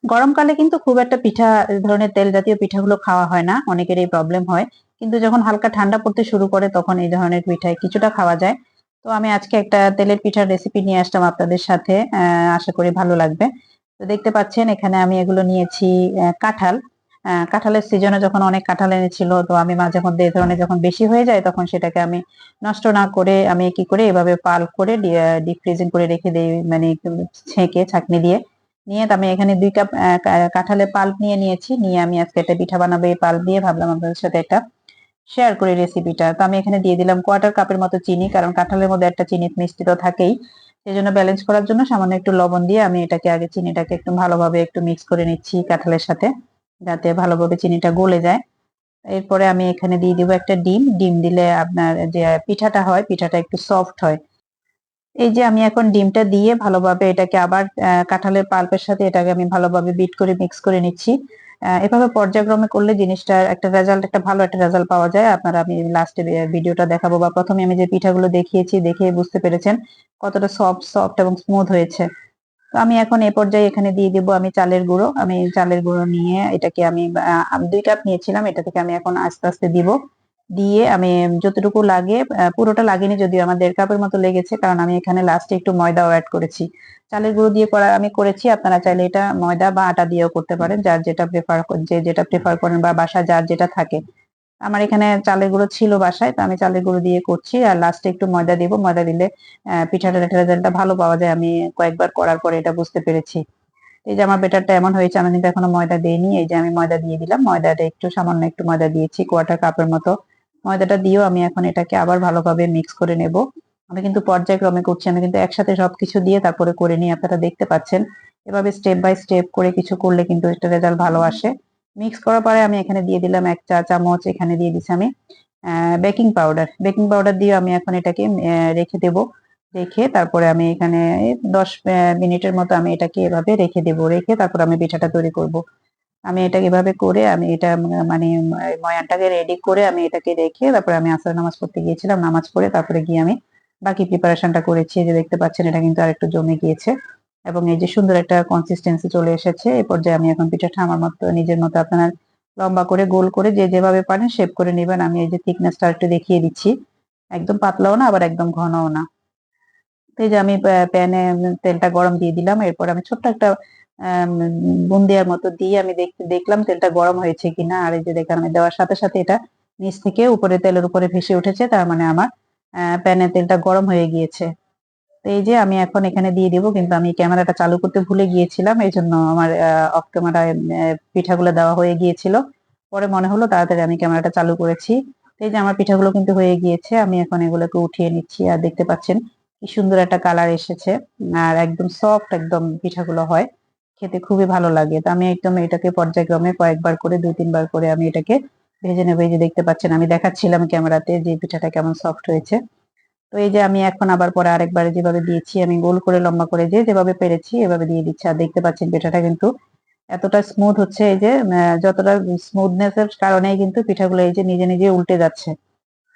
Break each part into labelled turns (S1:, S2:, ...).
S1: গরমকালে কিন্তু খুব একটা পিঠা এ ধরনের তেল জাতীয় পিঠাগুলো খাওয়া হয় না। অনেকেরই প্রবলেম হয়। কিন্তু যখন হালকা ঠান্ডা পড়তে শুরু করে তখন এই ধরনের পিঠা কিছুটা খাওয়া যায়। তো আমি আজকে একটা তেলের পিঠার রেসিপি নিয়ে আসলাম আপনাদের সাথে। আশা করি ভালো লাগবে। তো দেখতে পাচ্ছেন এখানে আমি এগুলো নিয়েছি কাঁঠাল। কাঁঠালের সিজনে যখন অনেক কাঁঠাল এনেছিল তো আমি মাঝে মধ্যে এই ধরনের যখন বেশি হয়ে যায় তখন সেটাকে আমি নষ্ট না করে আমি কি করি এভাবে পাল্প করে ডিপ ফ্রিজিং করে রেখে দেই, মানে একটু ছেঁকে ছাঁকনি দিয়ে। নিয়ে তো আমি এখানে ২ কাপ কাঁঠালের পাল্প নিয়েছি। নিয়ে আমি আজকে একটা পিঠা বানাবো এই পাল্প দিয়ে, ভাবলাম আপনাদের সাথে একটা শেয়ার করি রেসিপিটা। তো আমি এখানে দিয়ে দিলাম কোয়ার্টার কাপের মতো চিনি, কারণ কাঁঠালের মধ্যে একটা চিনির মিষ্টি তো থাকেই। সেজন্য ব্যালেন্স করার জন্য সামান্য একটু লবণ দিয়ে আমি এটাকে আগে চিনিটাকে একটু ভালোভাবে একটু মিক্স করে নিচ্ছি কাঁঠালের সাথে, যাতে ভালোভাবে চিনিটা গলে যায়। এরপরে আমি এখানে দিয়ে দিব একটা ডিম। ডিম দিলে আপনার যে পিঠাটা হয় পিঠাটা একটু সফট হয়। এই যে আমি এখন ডিমটা দিয়ে ভালোভাবে এটাকে আবার কাঁঠালের পাল্পের সাথে এটাকে আমি ভালোভাবে বিট করে মিক্স করে নিচ্ছি। এভাবে পর্যায়ক্রমে করলে জিনিসটার একটা রেজাল্ট, একটা ভালো একটা রেজাল্ট পাওয়া যায়। আপনারা, আমি লাস্টে ভিডিওটা দেখাবো বা প্রথমে আমি যে পিঠাগুলো দেখিয়েছি দেখে বুঝতে পেরেছেন কতটা সফট সফট এবং স্মুথ হয়েছে। তো আমি এখন এ পর্যায়ে এখানে দিয়ে দিব আমি চালের গুঁড়ো। আমি চালের গুঁড়ো নিয়ে এটাকে আমি ২ কাপ নিয়েছিলাম, এটা থেকে আমি এখন আস্তে আস্তে দিব। দিয়ে আমি যতটুকু লাগে, পুরোটা লাগেনি যদিও, আমার ১.৫ কাপের মতো লেগেছে, কারণ আমি এখানে লাস্টে একটু ময়দাও এড করেছি। চালের গুঁড়ো দিয়ে আমি করেছি, আপনারা চাইলে এটা ময়দা বা আটা দিয়েও করতে পারেন, যার যেটা যে যেটা প্রেফার করেন বা বাসায় যার যেটা থাকে। আমার এখানে চালের গুঁড়ো ছিল বাসায়, তো আমি চালের গুঁড়ো দিয়ে করছি। আর লাস্টে একটু ময়দা দিব। ময়দা দিলে পিঠাটার একটা রেজাল্টটা ভালো পাওয়া যায়। আমি কয়েকবার করার পরে এটা বুঝতে পেরেছি। এই যে আমার ব্যাটারটা এমন হয়েছে, আমি কিন্তু এখনো ময়দা দেইনি। এই যে আমি ময়দা দিয়ে দিলাম। ময়দাটা একটু সামান্য একটু ময়দা দিয়েছি, কোয়ার্টার কাপের মতো। ময়দাটা দিয়েও আমি এখন এটাকে আবার ভালোভাবে মিক্স করে নেব। আমি কিন্তু পর্যায়ক্রমে করছি, আমি কিন্তু একসাথে সবকিছু দিয়ে তারপরে করে নিই। আপনারা দেখতে পাচ্ছেন এভাবে স্টেপ বাই স্টেপ করে কিছু করলে কিন্তু একটা রেজাল্ট ভালো আসে। মিক্স করার পরে আমি এখানে দিয়ে দিলাম ১ চা চামচ, এখানে দিয়ে দিচ্ছি আমি বেকিং পাউডার। বেকিং পাউডার দিয়ে আমি এখন এটাকে রেখে দেব। রেখে তারপরে আমি এখানে ১০ মিনিটের মতো আমি এটাকে এভাবে রেখে দেব। রেখে তারপর আমি পিঠাটা তৈরি করব। আমি এটা এভাবে করে আমি এটা মানে ময়ানটাকে রেডি করে আমি এটাকে রেখে তারপরে আমি আসর নামাজ পড়তে গিয়েছিলাম। নামাজ পড়ে তারপরে গিয়ে আমি বাকি প্রিপারেশনটা করেছি। এই যে দেখতে পাচ্ছেন এটা কিন্তু আরেকটু জমে গিয়েছে এবং এই যে সুন্দর একটা কনসিস্টেন্সি চলে এসেছে। এই পর্যায়ে আমি এখন পিঠাটা আমার মতো নিজের মতো আপনার লম্বা করে গোল করে যে যেভাবে পারেন শেপ করে নিবেন। আমি এই যে থিকনেসটা একটু দেখিয়ে দিচ্ছি। একদম পাতলাও না আবার একদম ঘনও না। তো এই যে আমি প্যানে তেলটা গরম দিয়ে দিলাম। এরপর আমি ছোট্ট একটা আম বুন্দিয়ার মতো দিয়ে আমি দেখলাম তেলটা গরম হয়েছে কিনা। আর এই যে দেখেন আমি দেওয়ার সাথে সাথে এটা নিচ থেকে উপরে তেলের উপরে ভেসে উঠেছে। তার মানে আমার প্যানে তেলটা গরম হয়ে গিয়েছে। তো এই যে আমি এখন এখানে দিয়ে দিব, কিন্তু আমি ক্যামেরাটা চালু করতে ভুলে গিয়েছিলাম। এইজন্য আমার অফ ক্যামেরায় পিঠাগুলো দেওয়া হয়ে গিয়েছিল। পরে মনে হলো তাড়াতাড়ি আমি ক্যামেরাটা চালু করেছি। তো এই যে আমার পিঠাগুলো কিন্তু হয়ে গিয়েছে। আমি এখন এগুলোকে উঠিয়ে নিচ্ছি। আর দেখতে পাচ্ছেন কি সুন্দর একটা কালার এসেছে। আর একদম সফট একদম পিঠাগুলো হয়। খেতে খুবই ভালো লাগে। তো আমি একদম এটাকে পর্যায়ক্রমে কয়েকবার করে ২-৩ বার করে আমি এটাকে ভেজে নেব। এই যে দেখতে পাচ্ছেন আমি দেখাচ্ছিলাম ক্যামেরাতে যে পিঠাটা কেমন সফট হয়েছে। তো এই যে আমি এখন আবার পরে আরেকবার যেভাবে দিয়েছি আমি গোল করে লম্বা করে যেভাবে পেরেছি এভাবে দিয়ে দিচ্ছি। আর দেখতে পাচ্ছেন পিঠাটা কিন্তু এতটা স্মুথ হচ্ছে, এই যে যতটা স্মুথনেস এর কারণেই কিন্তু পিঠাগুলো এই যে নিজে নিজে উল্টে যাচ্ছে।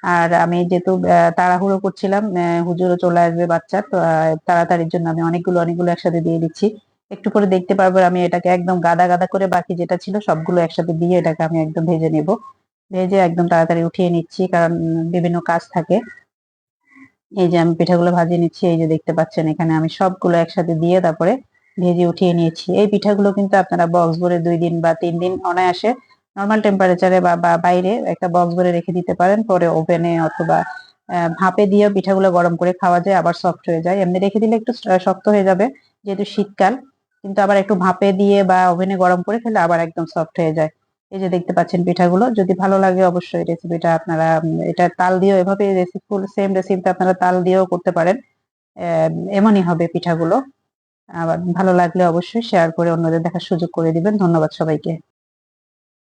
S1: আর আমি যেহেতু তাড়াহুড়ো করছিলাম, হুজুরও চলে আসবে বাচ্চার, তো তাড়াতাড়ির জন্য আমি অনেকগুলো একসাথে দিয়ে দিচ্ছি। একটু পরে দেখতে পারবো আমি এটাকে একদম গাদা গাদা করে বাকি যেটা ছিল সবগুলো একসাথে দিয়ে এটাকে আমি একদম ভেজে নেব। ভেজে একদম তাড়াতাড়ি উঠিয়ে নিচ্ছি, কারণ বিভিন্ন কাজ থাকে। এই যে আমি পিঠাগুলো ভাজিয়ে নিচ্ছি। এই যে দেখতে পাচ্ছেন এখানে আমি সবগুলো একসাথে দিয়ে তারপরে ভেজে উঠিয়ে নিয়েছি। এই পিঠাগুলো কিন্তু আপনারা বক্স ভরে ২ দিন বা ৩ দিন অনায়াসে নরমাল টেম্পারেচারে বা বাইরে একটা বক্স ভরে রেখে দিতে পারেন। পরে ওভেনে অথবা ভাপে দিয়েও পিঠাগুলো গরম করে খাওয়া যায়, আবার সফট হয়ে যায়। এমনি রেখে দিলে একটু শক্ত হয়ে যাবে যেহেতু শীতকাল। কিন্তু আবার একটু ভাপে দিয়ে বা ওভেনে গরম করে খেলে আবার একদম সফট হয়ে যায়। এই যে দেখতে পাচ্ছেন পিঠাগুলো। যদি ভালো লাগে অবশ্যই রেসিপিটা আপনারা এটা তাল দিয়েও এভাবে সেম রেসিপিটা আপনারা তাল দিয়েও করতে পারেন। এমনই হবে পিঠাগুলো। আবার ভালো লাগলে অবশ্যই শেয়ার করে অন্যদের দেখার সুযোগ করে দিবেন। ধন্যবাদ সবাইকে।